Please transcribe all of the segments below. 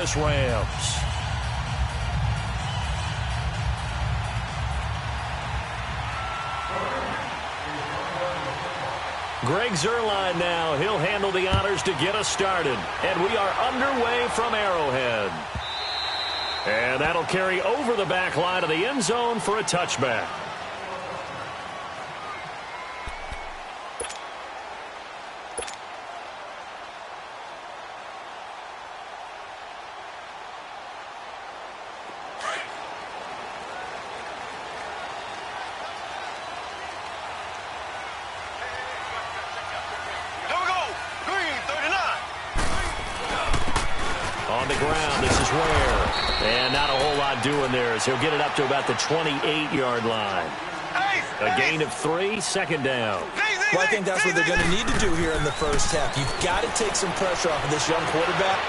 Angeles Rams. Greg Zuerlein now. He'll handle the honors to get us started. And we are underway from Arrowhead. And that'll carry over the back line of the end zone for a touchback. On the ground, this is Ware. And not a whole lot doing there as he'll get it up to about the 28-yard line. A gain of 3, second down. Well, I think that's what they're going to need to do here in the first half. You've got to take some pressure off of this young quarterback,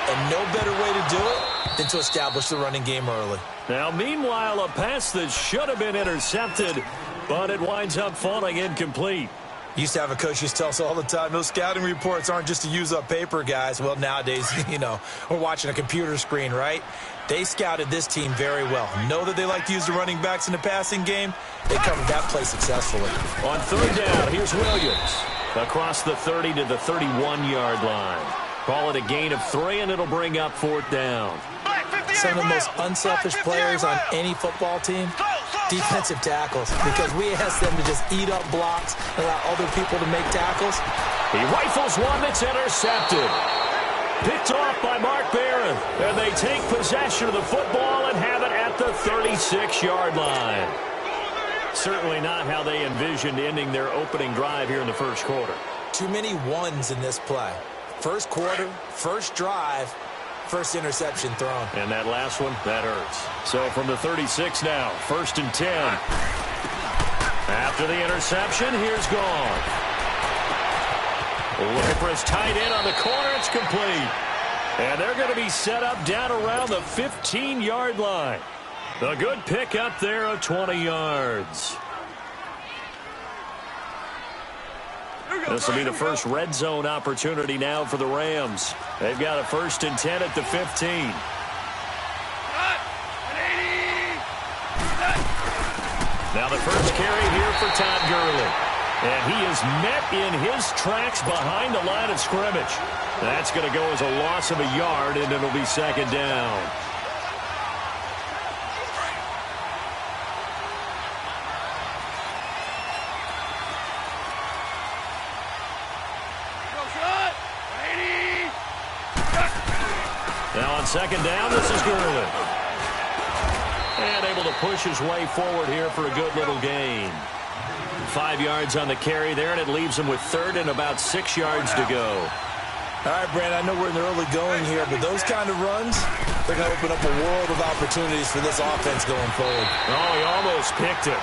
and no better way to do it than to establish the running game early. Now, meanwhile, a pass that should have been intercepted, but it winds up falling incomplete. Used to have a coach who used to tell us all the time, those scouting reports aren't just to use up paper, guys. Well, nowadays, we're watching a computer screen, right? They scouted this team very well. Know that they like to use the running backs in the passing game. They covered that play successfully. On third down, here's Williams. Across the 30 to the 31-yard line. Call it a gain of 3, and it'll bring up fourth down. Some of the most unselfish players on any football team, defensive tackles, because we ask them to just eat up blocks and allow other people to make tackles. He rifles one that's intercepted. Picked off by Mark Barron, and they take possession of the football and have it at the 36-yard line. Certainly not how they envisioned ending their opening drive here in the first quarter. Too many ones in this play. First quarter, first drive, first interception thrown. And that last one, that hurts. So from the 36 now, 1st and 10. After the interception, here's Goff. Looking for his tight end on the corner. It's complete. And they're going to be set up down around the 15-yard line. A good pick up there of 20 yards. This will be the first red zone opportunity now for the Rams. They've got a 1st and 10 at the 15. Now the first carry here for Todd Gurley. And he is met in his tracks behind the line of scrimmage. That's going to go as a loss of a yard, and it'll be second down. Now on second down, this is Gurley. And able to push his way forward here for a good little gain. 5 yards on the carry there, and it leaves him with 3rd and about 6 yards to go. All right, Brandon, I know we're in the early going here, but those kind of runs, they're going to open up a world of opportunities for this offense going forward. Oh, he almost picked it.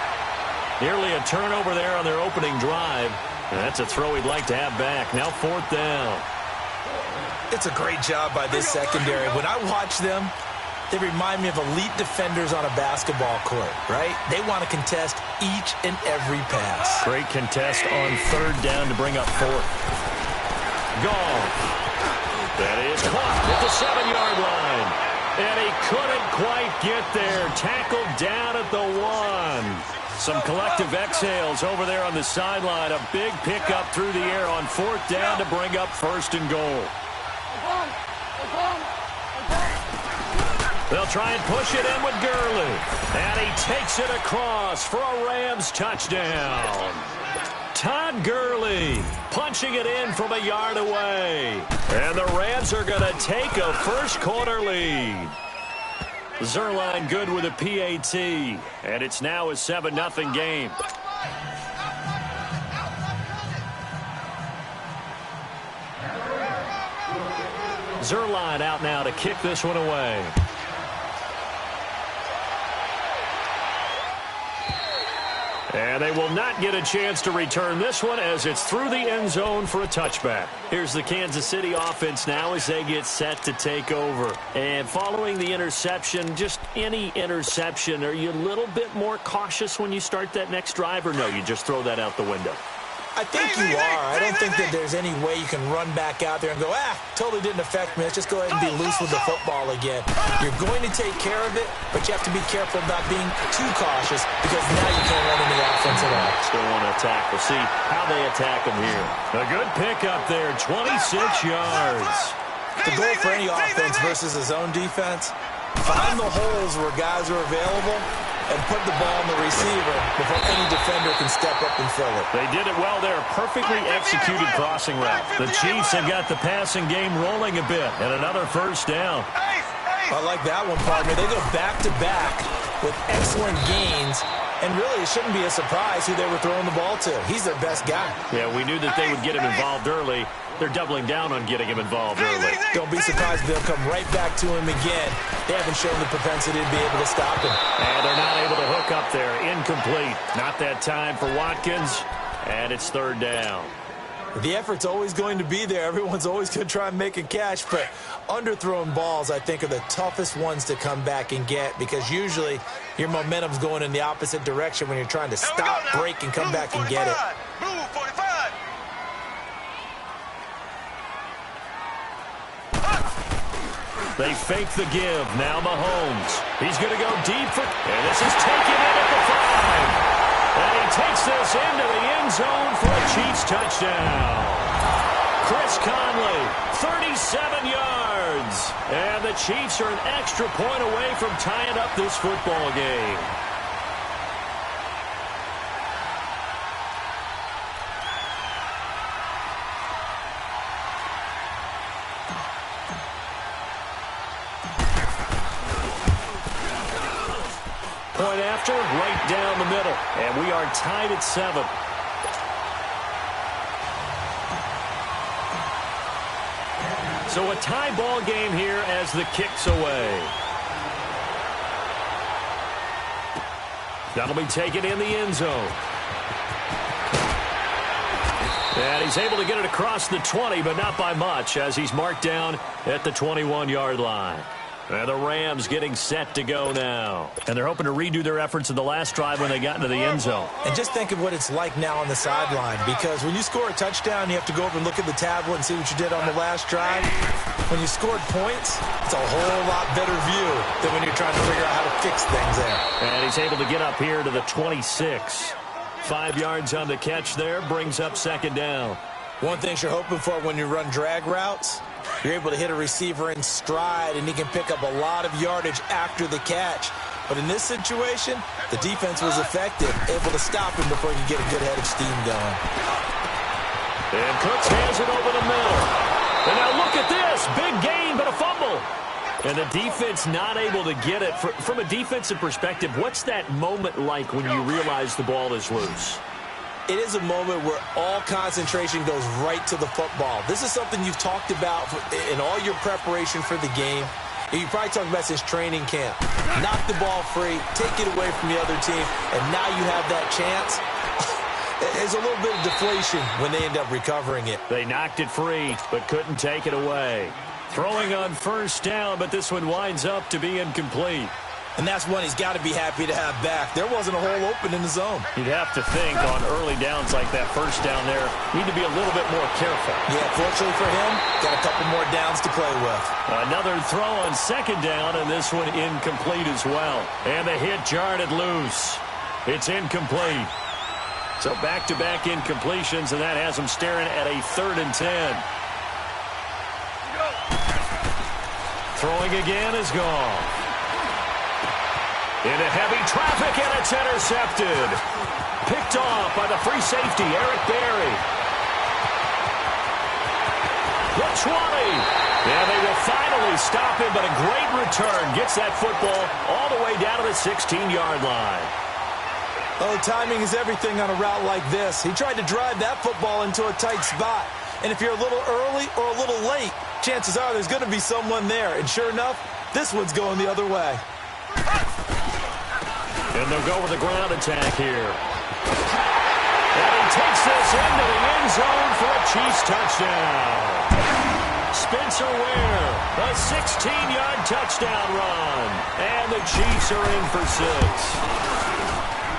Nearly a turnover there on their opening drive. And that's a throw he'd like to have back. Now 4th down. It's a great job by this secondary. When I watch them, they remind me of elite defenders on a basketball court, right? They want to contest each and every pass. Great contest on 3rd down to bring up 4th. Goff. That is caught at the 7-yard line. And he couldn't quite get there. Tackled down at the 1. Some collective exhales over there on the sideline. A big pickup through the air on 4th down to bring up 1st and goal. They'll try and push it in with Gurley. And he takes it across for a Rams touchdown. Todd Gurley punching it in from a yard away. And the Rams are going to take a first quarter lead. Zuerlein good with a PAT. And it's now a 7-0 game. Zuerlein out now to kick this one away. And they will not get a chance to return this one as it's through the end zone for a touchback. Here's the Kansas City offense now as they get set to take over. And following the interception, just any interception, are you a little bit more cautious when you start that next drive, or no, you just throw that out the window? I think you are. I don't think that there's any way you can run back out there and go, totally didn't affect me. Let's just go ahead and be loose with the football again. You're going to take care of it, but you have to be careful about being too cautious because now you can't run any offense at all. Still want to attack. We'll see how they attack him here. A good pickup there, 26 yards. The goal for any offense versus his own defense, find the holes where guys are available and put the ball on the receiver before any defender can step up and fill it. They did it well there. Perfectly executed crossing route. The Chiefs have got the passing game rolling a bit, and another first down. I like that one, partner. They go back-to-back with excellent gains, and really it shouldn't be a surprise who they were throwing the ball to. He's their best guy. Yeah, we knew that they would get him involved early. They're doubling down on getting him involved early. Don't be surprised if they'll come right back to him again. They haven't shown the propensity to be able to stop him. And they're not able to hook up there. Incomplete. Not that time for Watkins. And it's third down. The effort's always going to be there. Everyone's always going to try and make a catch. But underthrown balls, I think, are the toughest ones to come back and get because usually your momentum's going in the opposite direction when you're trying to stop, break, and come back and get it. Move, 45. They fake the give. Now Mahomes. He's going to go deep for... And this is taken in at the 5. And he takes this into the end zone for a Chiefs touchdown. Chris Conley, 37 yards. And the Chiefs are an extra point away from tying up this football game. Point after, right down the middle. And we are tied at 7. So a tie ball game here as the kick's away. That'll be taken in the end zone. And he's able to get it across the 20, but not by much, as he's marked down at the 21-yard line. And the Rams getting set to go now. And they're hoping to redo their efforts in the last drive when they got into the end zone. And just think of what it's like now on the sideline, because when you score a touchdown, you have to go over and look at the tablet and see what you did on the last drive. When you scored points, it's a whole lot better view than when you're trying to figure out how to fix things there. And he's able to get up here to the 26. 5 yards on the catch there, brings up second down. One thing you're hoping for when you run drag routes, you're able to hit a receiver in stride, and he can pick up a lot of yardage after the catch. But in this situation, the defense was effective, able to stop him before he could get a good head of steam going. And Cooks has it over the middle. And now look at this. Big gain, but a fumble. And the defense not able to get it. From a defensive perspective, what's that moment like when you realize the ball is loose? It is a moment where all concentration goes right to the football. This is something you've talked about in all your preparation for the game. You probably talked about since training camp. Knock the ball free, take it away from the other team, and now you have that chance. There's a little bit of deflation when they end up recovering it. They knocked it free, but couldn't take it away. Throwing on first down, but this one winds up to be incomplete. And that's one he's got to be happy to have back. There wasn't a hole open in the zone. You'd have to think on early downs like that first down there, need to be a little bit more careful. Yeah, fortunately for him, got a couple more downs to play with. Another throw on second down, and this one incomplete as well. And the hit jarred it loose. It's incomplete. So back-to-back incompletions, and that has him staring at a 3rd and 10. Throwing again is gone. Into heavy traffic, and it's intercepted. Picked off by the free safety, Eric Berry. The 20. And they will finally stop him, but a great return. Gets that football all the way down to the 16-yard line. Oh, timing is everything on a route like this. He tried to drive that football into a tight spot. And if you're a little early or a little late, chances are there's going to be someone there. And sure enough, this one's going the other way. And they'll go with a ground attack here. And he takes this into the end zone for a Chiefs touchdown. Spencer Ware, a 16-yard touchdown run. And the Chiefs are in for 6.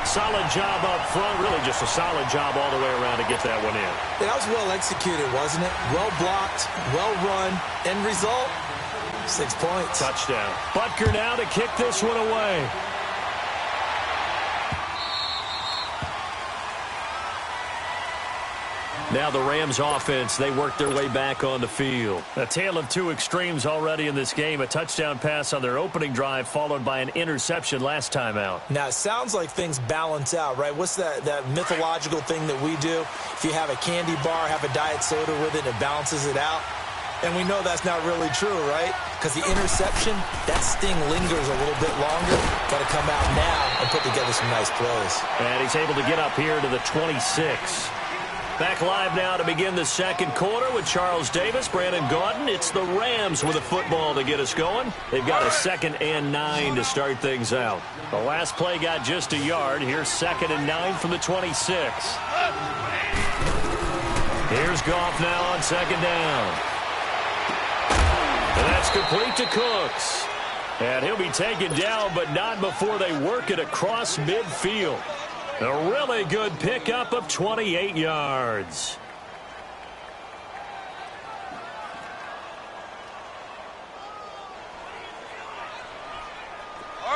Solid job up front, really just a solid job all the way around to get that one in. That was well executed, wasn't it? Well blocked, well run. End result, 6 points. Touchdown. Butker now to kick this one away. Now the Rams offense, they work their way back on the field. A tale of two extremes already in this game. A touchdown pass on their opening drive followed by an interception last time out. Now, it sounds like things balance out, right? What's that mythological thing that we do? If you have a candy bar, have a diet soda with it, it balances it out. And we know that's not really true, right? Because the interception, that sting lingers a little bit longer. Got to come out now and put together some nice plays. And he's able to get up here to the 26. Back live now to begin the second quarter with Charles Davis, Brandon Gaudin. It's the Rams with a football to get us going. They've got a 2nd and 9 to start things out. The last play got just a yard. Here's 2nd and 9 from the 26. Here's Goff now on 2nd down. And that's complete to Cooks. And he'll be taken down, but not before they work it across midfield. A really good pickup of 28 yards.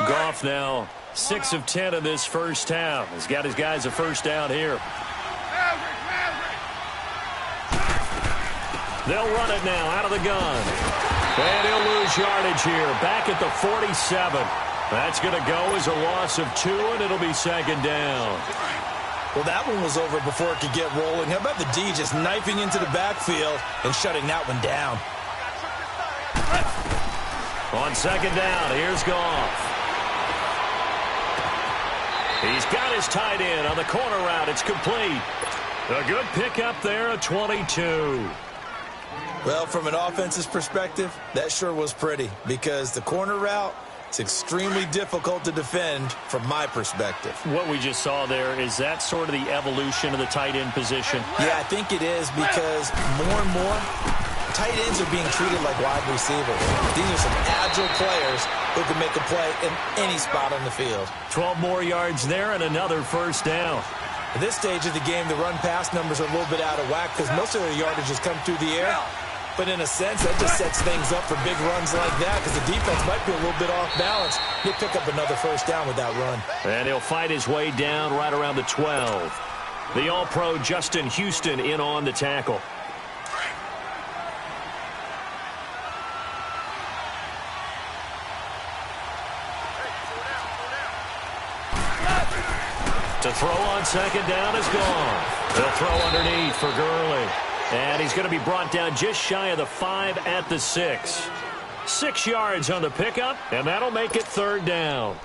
Goff now 6 of 10 in this first half. He's got his guys a first down here. They'll run it now out of the gun. And he'll lose yardage here. Back at the 47. That's going to go as a loss of 2, and it'll be 2nd down. Well, that one was over before it could get rolling. How about the D just knifing into the backfield and shutting that one down? On 2nd down, here's Goff. He's got his tight end on the corner route. It's complete. A good pickup there, a 22. Well, from an offense's perspective, that sure was pretty because the corner route, it's extremely difficult to defend from my perspective. What we just saw there, is that sort of the evolution of the tight end position? Yeah, I think it is because more and more, tight ends are being treated like wide receivers. These are some agile players who can make a play in any spot on the field. 12 more yards there and another first down. At this stage of the game, the run-pass numbers are a little bit out of whack because most of their yardage has come through the air. But in a sense, that just sets things up for big runs like that because the defense might be a little bit off balance. He'll pick up another first down with that run. And he'll fight his way down right around the 12. The All-Pro Justin Houston in on the tackle. To throw on 2nd down is gone. They'll throw underneath for Gurley. And he's going to be brought down just shy of the 5 at the 6. 6 yards on the pickup, and that'll make it 3rd down.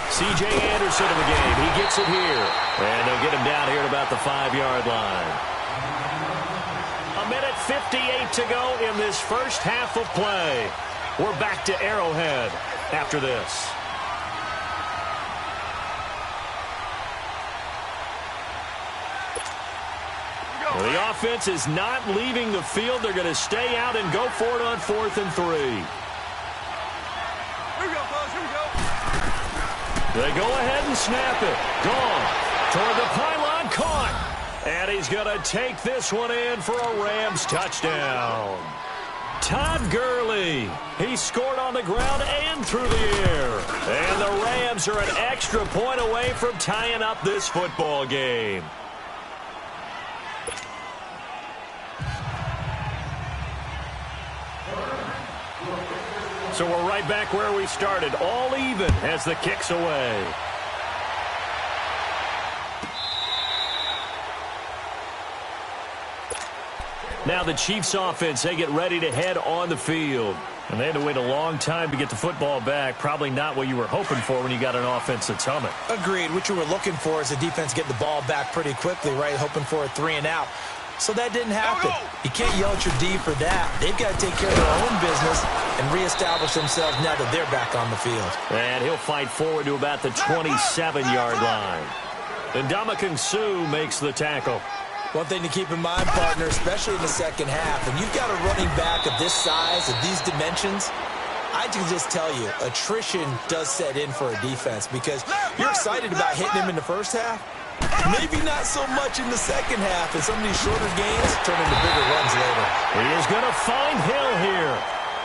C.J. Anderson in the game. He gets it here. And they'll get him down here at about the 5-yard line. 1:58 to go in this first half of play. We're back to Arrowhead after this. Well, the offense is not leaving the field. They're going to stay out and go for it on 4th and 3. They go ahead and snap it. Gone. Toward the pylon, caught. And he's going to take this one in for a Rams touchdown. Todd Gurley. He scored on the ground and through the air. And the Rams are an extra point away from tying up this football game. So we're right back where we started, all even as the kick's away. Now the Chiefs offense, they get ready to head on the field. And they had to wait a long time to get the football back. Probably not what you were hoping for when you got an offense that's humming. Agreed. What you were looking for is the defense getting the ball back pretty quickly, right? Hoping for a 3 and out. So that didn't happen. You can't yell at your D for that. They've got to take care of their own business and reestablish themselves now that they're back on the field. And he'll fight forward to about the 27-yard line. And Ndamukong Suh makes the tackle. One thing to keep in mind, partner, especially in the second half, when you've got a running back of this size, of these dimensions, I can just tell you, attrition does set in for a defense because you're excited about hitting him in the first half. Maybe not so much in the second half, and some of these shorter gains turn into bigger runs later. He is going to find Hill here.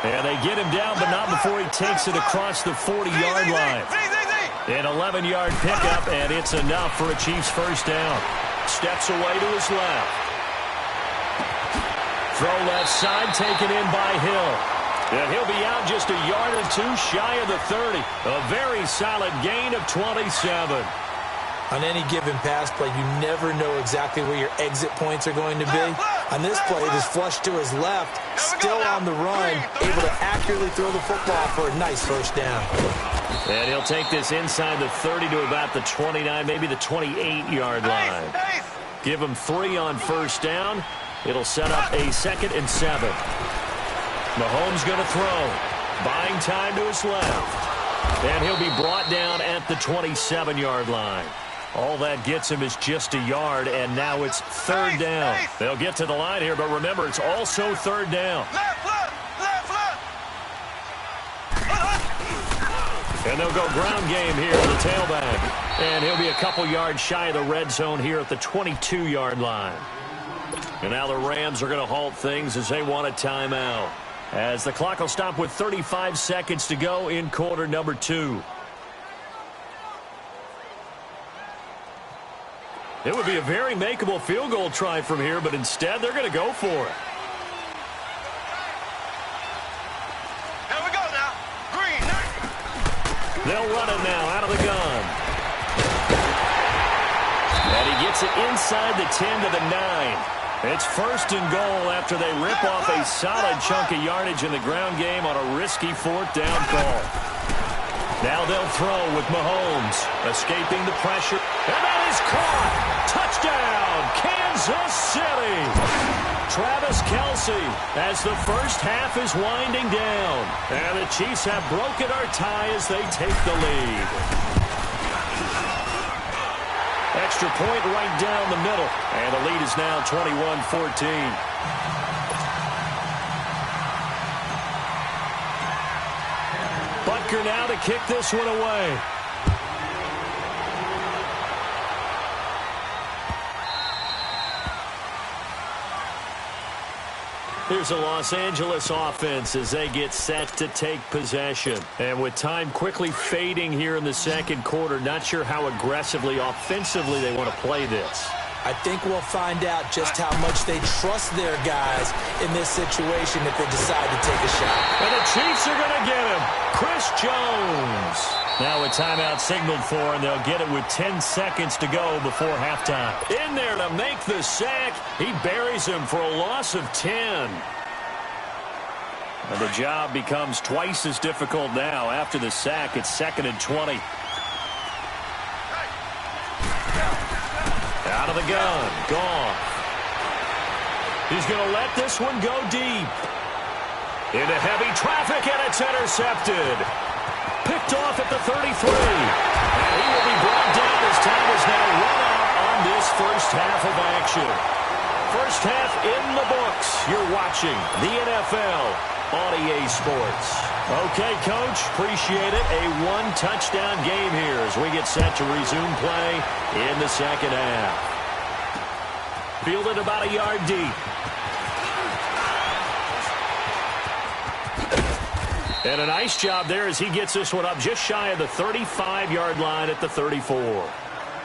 And they get him down, but not before he takes it across the 40-yard line. An 11-yard pickup, and it's enough for a Chiefs first down. Steps away to his left. Throw left side, taken in by Hill. And he'll be out just a yard or two shy of the 30. A very solid gain of 27. On any given pass play, you never know exactly where your exit points are going to be. On this play, it is flushed to his left, still on the run, able to accurately throw the football for a nice first down. And he'll take this inside the 30 to about the 29, maybe the 28-yard line. Give him 3 on first down. It'll set up a 2nd and 7. Mahomes going to throw. Buying time to his left. And he'll be brought down at the 27-yard line. All that gets him is just a yard, and now it's 3rd down. They'll get to the line here, but remember, it's also 3rd down. And they'll go ground game here to the tailback. And he'll be a couple yards shy of the red zone here at the 22-yard line. And now the Rams are going to halt things as they want a timeout, as the clock will stop with 35 seconds to go in quarter number 2. It would be a very makeable field goal try from here, but instead they're going to go for it. Here we go now. Green. They'll run it now out of the gun. And he gets it inside the 10 to the 9. It's 1st and goal after they rip off a solid chunk of yardage in the ground game on a risky 4th down call. Now they'll throw with Mahomes, escaping the pressure. And that is caught. Touchdown, Kansas City. Travis Kelce as the first half is winding down. And the Chiefs have broken our tie as they take the lead. Extra point right down the middle. And the lead is now 21-14. Butker now to kick this one away. Here's a Los Angeles offense as they get set to take possession. And with time quickly fading here in the second quarter, not sure how aggressively, offensively they want to play this. I think we'll find out just how much they trust their guys in this situation if they decide to take a shot. And the Chiefs are going to get him. Chris Jones. Now a timeout signaled for, and they'll get it with 10 seconds to go before halftime. In there to make the sack. He buries him for a loss of 10. And the job becomes twice as difficult now. After the sack, it's 2nd and 20. Out of the gun. Gone. He's going to let this one go deep. Into heavy traffic, and it's intercepted. Picked off at the 33. And he will be brought down as time is now run out on this first half of action. First half in the books. You're watching the NFL on EA Sports. Okay, Coach, appreciate it. A one-touchdown game here as we get set to resume play in the second half. Fielded about a yard deep. And a nice job there as he gets this one up just shy of the 35-yard line at the 34.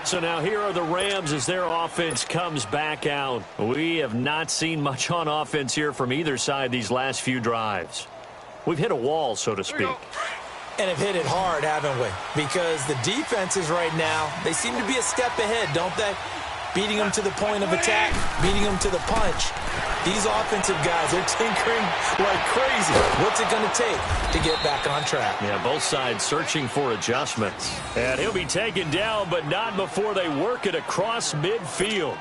So now here are the Rams as their offense comes back out. We have not seen much on offense here from either side these last few drives. We've hit a wall, so to speak. And have hit it hard, haven't we? Because the defenses right now, they seem to be a step ahead, don't they? Beating them to the point of attack, beating them to the punch. These offensive guys are tinkering like crazy. What's it going to take to get back on track? Yeah, both sides searching for adjustments. And he'll be taken down, but not before they work it across midfield.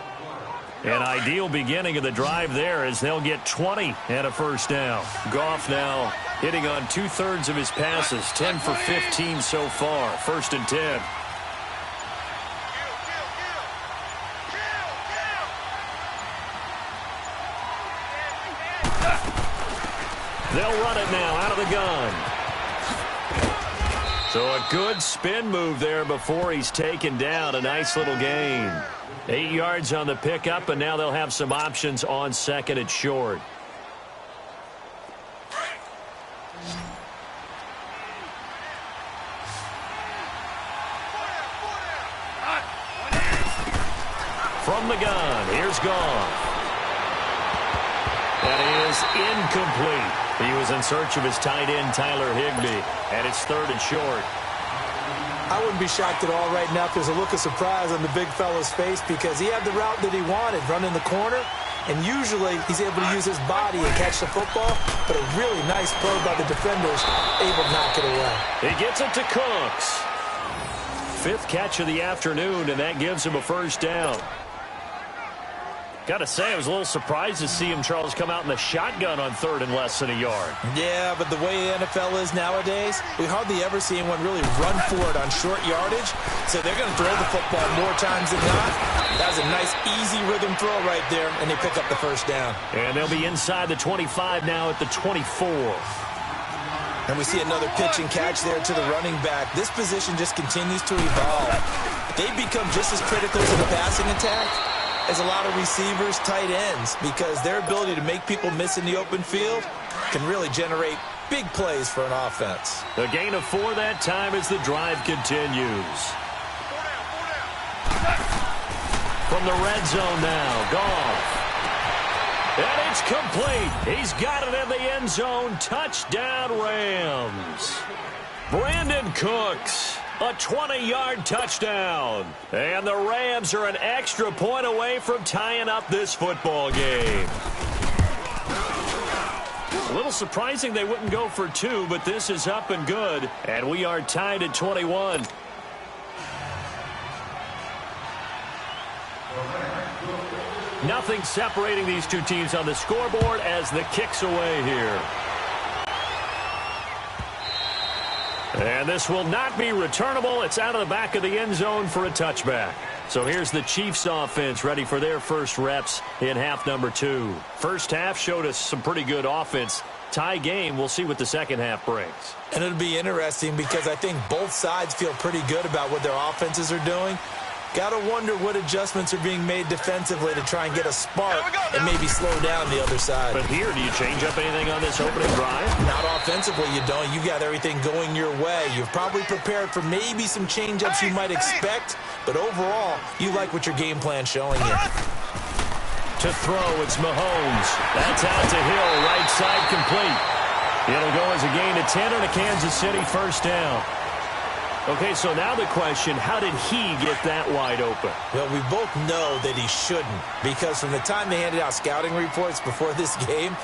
An ideal beginning of the drive there as they'll get 20 and a first down. Goff now Hitting on 2/3 of his passes, 10 for 15 so far. 1st and 10. They'll run it now out of the gun. So a good spin move there before he's taken down. A nice little gain. 8 yards on the pickup, and now they'll have some options on 2nd and short. From the gun, here's Goff. That is incomplete. He was in search of his tight end, Tyler Higbee, and it's 3rd and short. I wouldn't be shocked at all right now if there's a look of surprise on the big fella's face because he had the route that he wanted, running the corner, and usually he's able to use his body and catch the football, but a really nice play by the defenders, able to knock it away. He gets it to Cooks. 5th catch of the afternoon, and that gives him a 1st down. Got to say, I was a little surprised to see him, Charles, come out in the shotgun on 3rd and less than a yard. Yeah, but the way the NFL is nowadays, we hardly ever see anyone really run for it on short yardage. So they're going to throw the football more times than not. That was a nice, easy rhythm throw right there, and they pick up the 1st down. And they'll be inside the 25 now at the 24. And we see another pitch and catch there to the running back. This position just continues to evolve. They become just as critical to the passing attack as a lot of receivers, tight ends, because their ability to make people miss in the open field can really generate big plays for an offense. A gain of 4 that time as the drive continues. From the red zone now, Goff. And it's complete. He's got it in the end zone. Touchdown, Rams. Brandon Cooks. A 20-yard touchdown. And the Rams are an extra point away from tying up this football game. A little surprising they wouldn't go for 2, but this is up and good. And we are tied at 21. Nothing separating these two teams on the scoreboard as the kick's away here. And this will not be returnable. It's out of the back of the end zone for a touchback. So here's the Chiefs offense ready for their first reps in half number 2. First half showed us some pretty good offense. Tie game. We'll see what the second half brings. And it'll be interesting because I think both sides feel pretty good about what their offenses are doing. Got to wonder what adjustments are being made defensively to try and get a spark and maybe slow down the other side. But here, do you change up anything on this opening drive? Not offensively, you don't. You got everything going your way. You've probably prepared for maybe some change-ups you might expect, but overall, you like what your game plan's showing you. To throw, it's Mahomes. That's out to Hill, right side complete. It'll go as a gain of 10 on a Kansas City 1st down. Okay, so now the question, how did he get that wide open? Well, we both know that he shouldn't, because from the time they handed out scouting reports before this game,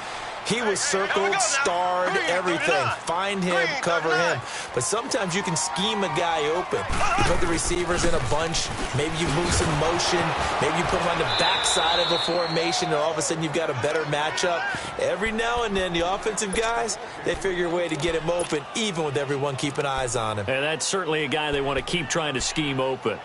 he was circled, starred, everything. Find him, cover him. But sometimes you can scheme a guy open. You put the receivers in a bunch. Maybe you move some motion. Maybe you put them on the backside of a formation, and all of a sudden you've got a better matchup. Every now and then, the offensive guys, they figure a way to get him open, even with everyone keeping eyes on him. And that's certainly a guy they want to keep trying to scheme open.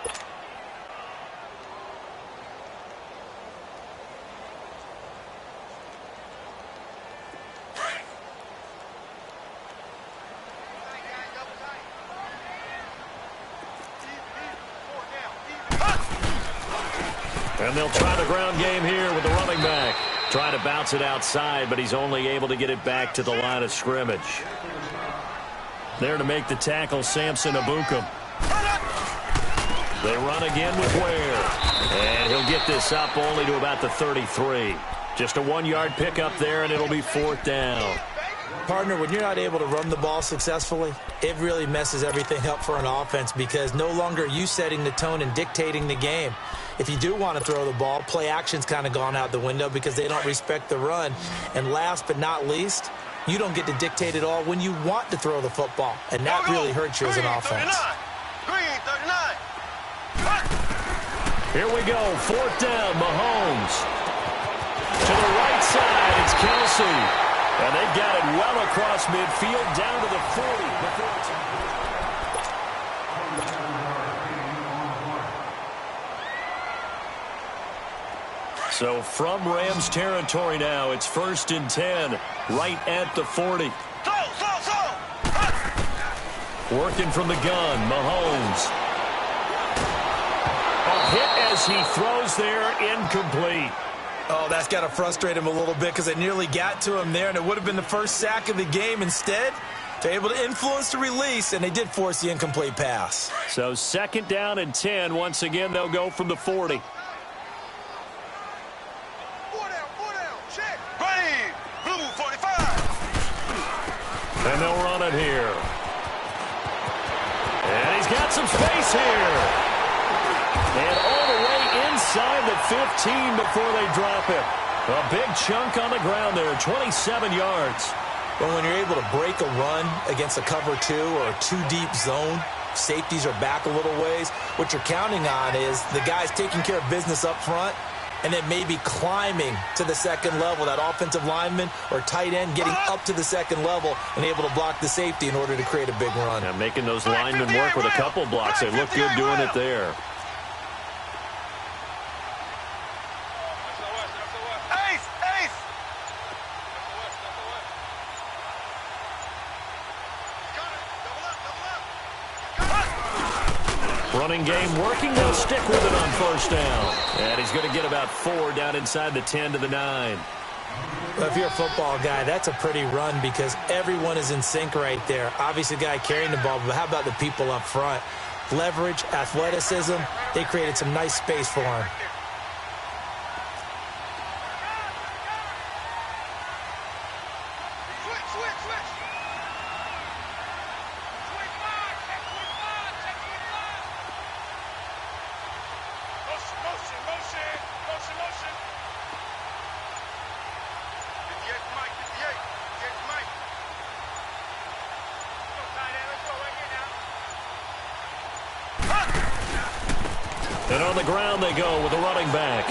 And they'll try the ground game here with the running back. Trying to bounce it outside, but he's only able to get it back to the line of scrimmage. There to make the tackle, Samson Abukum. They run again with Ware. And he'll get this up only to about the 33. Just a 1-yard pickup there, and it'll be 4th down. Partner, when you're not able to run the ball successfully, it really messes everything up for an offense because no longer are you setting the tone and dictating the game. If you do want to throw the ball, play action's kind of gone out the window because they don't respect the run. And last but not least, you don't get to dictate it all when you want to throw the football. And that really hurts you as an offense. Here we go, 4th down, Mahomes. To the right side, it's Kelsey. And they've got it well across midfield down to the 40. So from Rams territory now, it's 1st and 10, right at the 40. Working from the gun, Mahomes. A hit as he throws there, incomplete. Oh, that's got to frustrate him a little bit because it nearly got to him there, and it would have been the first sack of the game. Instead, they're able to influence the release, and they did force the incomplete pass. So 2nd down and 10. Once again, they'll go from the 40. Check. Ready. Blue 45. And they'll run it here. And he's got some space here. And all the way inside the 15 before they drop it. A big chunk on the ground there, 27 yards. But when you're able to break a run against a cover 2 or a 2-deep zone, safeties are back a little ways. What you're counting on is the guys taking care of business up front and then maybe climbing to the 2nd level, that offensive lineman or tight end getting up to the 2nd level and able to block the safety in order to create a big run. Now making those linemen work with a couple blocks. They look good doing it there. Running game working. They'll stick with it on 1st down. And he's going to get about 4 down inside the 10 to the 9. Well, if you're a football guy, that's a pretty run because everyone is in sync right there. Obviously, the guy carrying the ball, but how about the people up front? Leverage, athleticism, they created some nice space for him. And on the ground they go with the running back.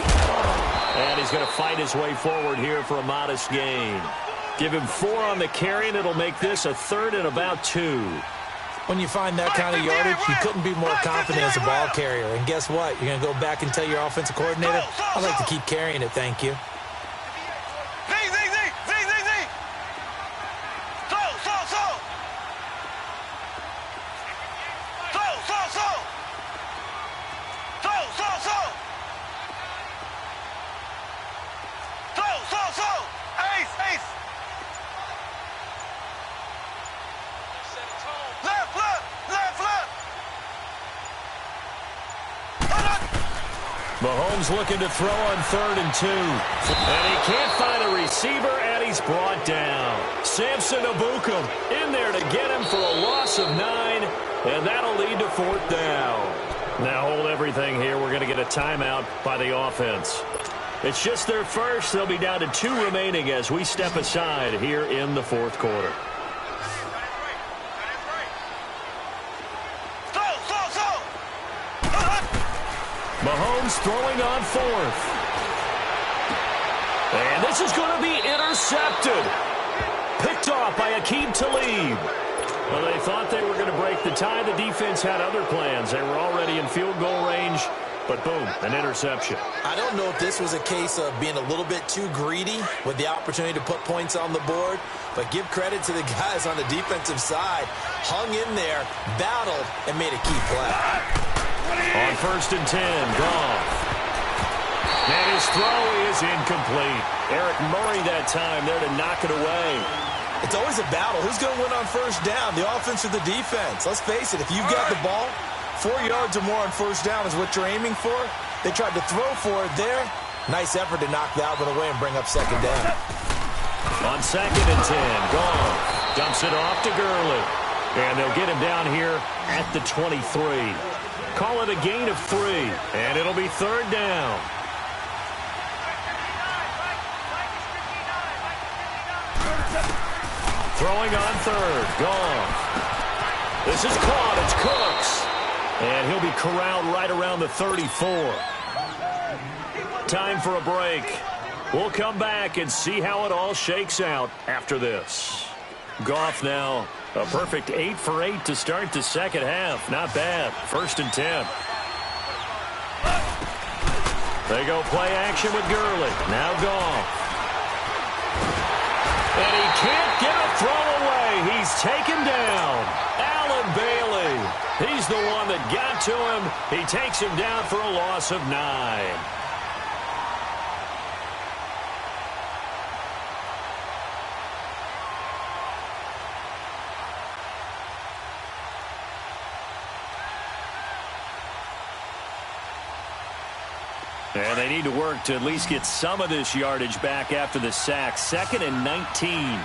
And he's going to fight his way forward here for a modest gain. Give him 4 on the carry, and it'll make this a 3rd and about 2. When you find that kind of yardage, you couldn't be more confident as a ball carrier. And guess what? You're going to go back and tell your offensive coordinator, I'd like to keep carrying it, thank you. Mahomes looking to throw on 3rd and 2. And he can't find a receiver, and he's brought down. Samson Abukum in there to get him for a loss of 9, and that'll lead to 4th down. Now hold everything here. We're going to get a timeout by the offense. It's just their first. They'll be down to 2 remaining as we step aside here in the 4th quarter. Mahomes throwing on 4th. And this is going to be intercepted. Picked off by Aqib Talib. Well, they thought they were going to break the tie. The defense had other plans. They were already in field goal range. But boom, an interception. I don't know if this was a case of being a little bit too greedy with the opportunity to put points on the board, but give credit to the guys on the defensive side. Hung in there, battled, and made a key play. On 1st and 10, Goff. And his throw is incomplete. Eric Murray that time there to knock it away. It's always a battle. Who's going to win on 1st down, the offense or the defense? Let's face it, if you've got the ball, 4 yards or more on 1st down is what you're aiming for. They tried to throw for it there. Nice effort to knock that one away and bring up 2nd down. On 2nd and 10, Goff dumps it off to Gurley. And they'll get him down here at the 23. Call it a gain of 3, and it'll be 3rd down. Throwing on 3rd, Goff. This is caught, it's Cooks. And he'll be corralled right around the 34. Time for a break. We'll come back and see how it all shakes out after this. Goff now a perfect 8 for 8 to start the second half. Not bad. 1st and 10. They go play action with Gurley. Now Goff. And he can't get a throw away. He's taken down. Allen Bailey. He's the one that got to him. He takes him down for a loss of 9. And they need to work to at least get some of this yardage back after the sack. 2nd and 19.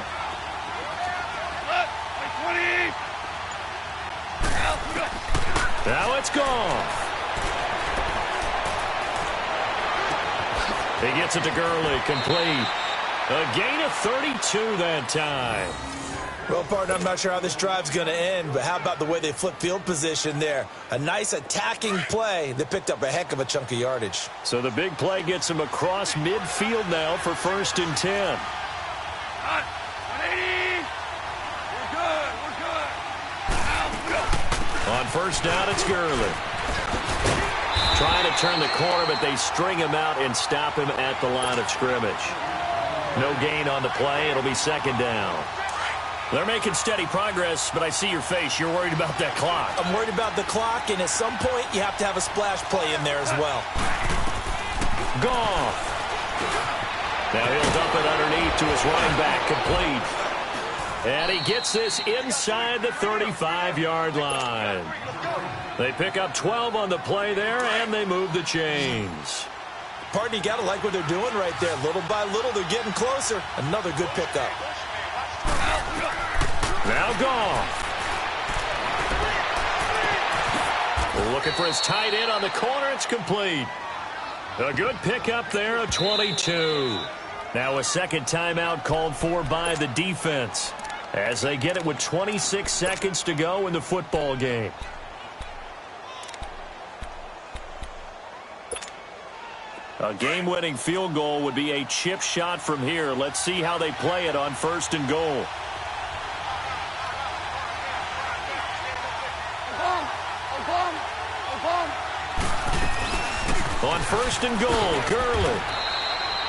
Now it's gone. He gets it to Gurley, complete. A gain of 32 that time. Well, partner, I'm not sure how this drive's going to end, but how about the way they flip field position there? A nice attacking play that picked up a heck of a chunk of yardage. So the big play gets him across midfield now for 1st and 10. 180. We're good. On 1st down, it's Gurley. Trying to turn the corner, but they string him out and stop him at the line of scrimmage. No gain on the play. It'll be 2nd down. They're making steady progress, but I see your face. You're worried about that clock. I'm worried about the clock, and at some point, you have to have a splash play in there as well. Goff. Now he'll dump it underneath to his running back, complete. And he gets this inside the 35-yard line. They pick up 12 on the play there, and they move the chains. Partner, you got to like what they're doing right there. Little by little, they're getting closer. Another good pickup. Now Goff. Looking for his tight end on the corner. It's complete. A good pickup there, a 22. Now a 2nd timeout called for by the defense as they get it with 26 seconds to go in the football game. A game-winning field goal would be a chip shot from here. Let's see how they play it on 1st and goal. On 1st and goal, Gurley.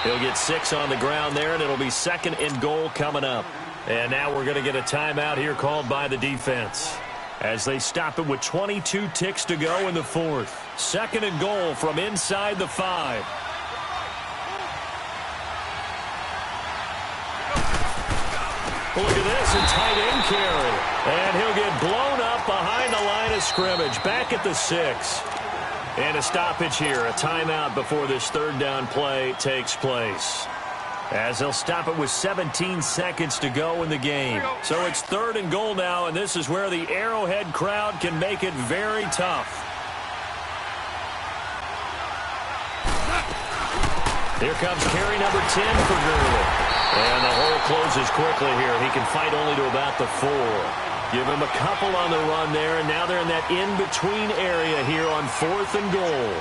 He'll get 6 on the ground there, and it'll be 2nd and goal coming up. And now we're going to get a timeout here called by the defense as they stop it with 22 ticks to go in the 4th. 2nd and goal from inside the 5. Look at this, a tight end carry. And he'll get blown up behind the line of scrimmage, back at the 6. And a stoppage here, a timeout before this 3rd down play takes place. As they'll stop it with 17 seconds to go in the game. So it's 3rd and goal now, and this is where the Arrowhead crowd can make it very tough. Here comes carry number 10 for Gurley. And the hole closes quickly here. He can fight only to about the 4. Give him a couple on the run there, and now they're in that in-between area here on 4th and goal.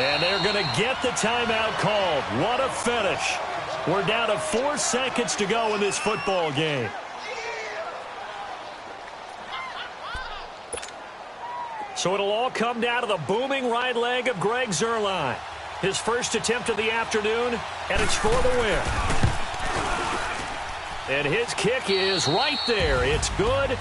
And they're going to get the timeout called. What a finish. We're down to 4 seconds to go in this football game. So it'll all come down to the booming right leg of Greg Zuerlein. His first attempt of the afternoon, and it's for the win. And his kick is right there. It's good,